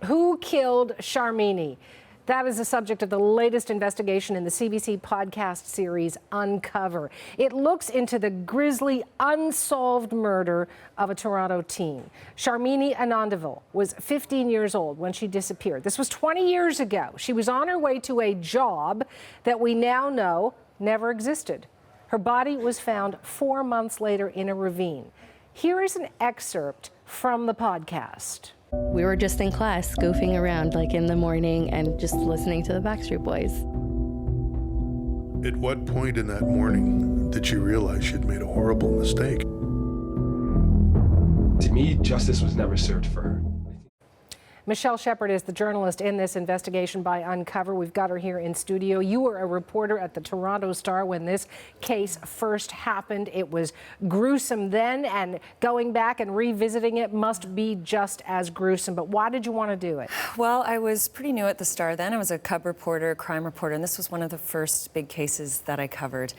Who killed Sharmini? That is the subject of the latest investigation in the CBC podcast series, Uncover. It looks into the grisly, unsolved murder of a Toronto teen. Sharmini Anandavel was 15 years old when she disappeared. This was 20 years ago. She was on her way to a job that we now know never existed. Her body was found 4 months later in a ravine. Here is an excerpt from the podcast. We were just in class goofing around like in the morning and just listening to the Backstreet Boys. At what point in that morning did you realize she'd made a horrible mistake? To me, justice was never served for her. Michelle Shephard is the journalist in this investigation by Uncover. We've got her here in studio. You were a reporter at the Toronto Star when this case first happened. It was gruesome then, and going back and revisiting it must be just as gruesome. But why did you want to do it? Well, I was pretty new at the Star then. I was a cub reporter, crime reporter, and this was one of the first big cases that I covered.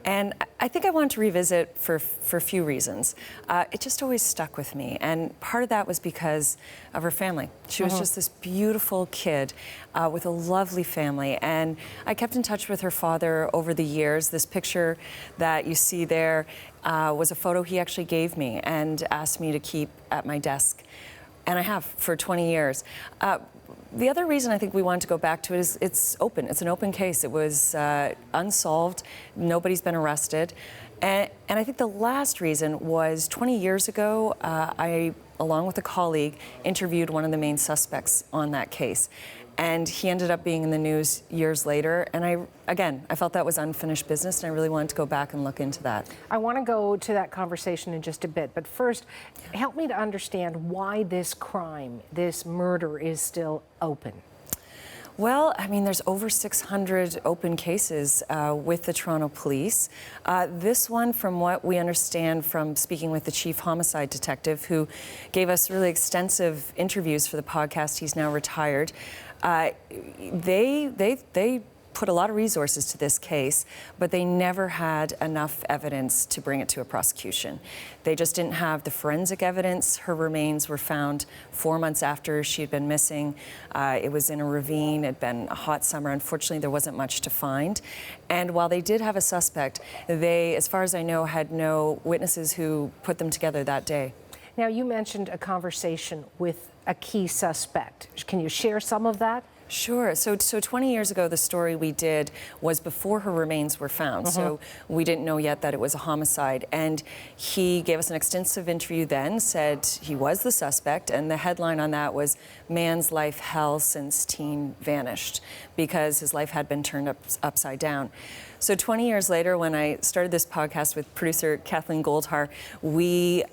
And I think I wanted to revisit for a few reasons. It just always stuck with me, and part of that was because of her family. She was just this beautiful kid with a lovely family, and I kept in touch with her father over the years. This picture that you see there was a photo he actually gave me and asked me to keep at my desk, and I have for 20 years. The other reason I think we wanted to go back to it is it's open. It's an open case. It was unsolved. Nobody's been arrested. And I think the last reason was 20 years ago, I, along with a colleague, interviewed one of the main suspects on that case. And he ended up being in the news years later. And I felt that was unfinished business, and I really wanted to go back and look into that. I want to go to that conversation in just a bit. But first, help me to understand why this crime, this murder, is still open. Well, I mean, there's over 600 open cases with the Toronto Police. This one, from what we understand from speaking with the chief homicide detective, who gave us really extensive interviews for the podcast, he's now retired, they put a lot of resources to this case, but they never had enough evidence to bring it to a prosecution. They just didn't have the forensic evidence. Her remains were found 4 months after she had been missing. It was in a ravine. It had been a hot summer. Unfortunately, there wasn't much to find. And while they did have a suspect, they, as far as I know, had no witnesses who put them together that day. Now, you mentioned a conversation with a key suspect. Can you share some of that? Sure. So 20 years ago, the story we did was before her remains were found. So we didn't know yet that it was a homicide. And he gave us an extensive interview then, said he was the suspect. And the headline on that was, "Man's life hell since teen vanished," because his life had been turned upside down. So 20 years later, when I started this podcast with producer Kathleen Goldhar, we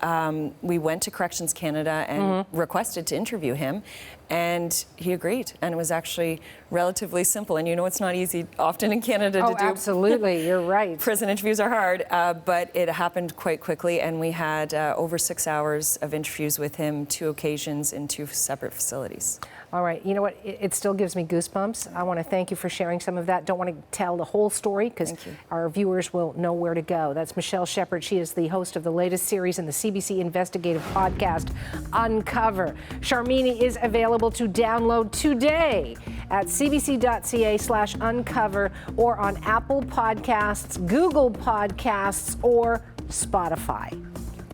went to Corrections Canada and requested to interview him, and he agreed. And it was actually relatively simple. And you know, it's not easy often in Canada to do. Absolutely, you're right. Prison interviews are hard, but it happened quite quickly, and we had over 6 hours of interviews with him, 2 occasions in 2 separate facilities. All right, you know what, it still gives me goosebumps. I want to thank you for sharing some of that. Don't want to tell the whole story because our viewers will know where to go. That's Michelle Shephard. She is the host of the latest series in the CBC investigative podcast, Uncover. Sharmini is available to download today at cbc.ca/uncover or on Apple Podcasts, Google Podcasts, or Spotify.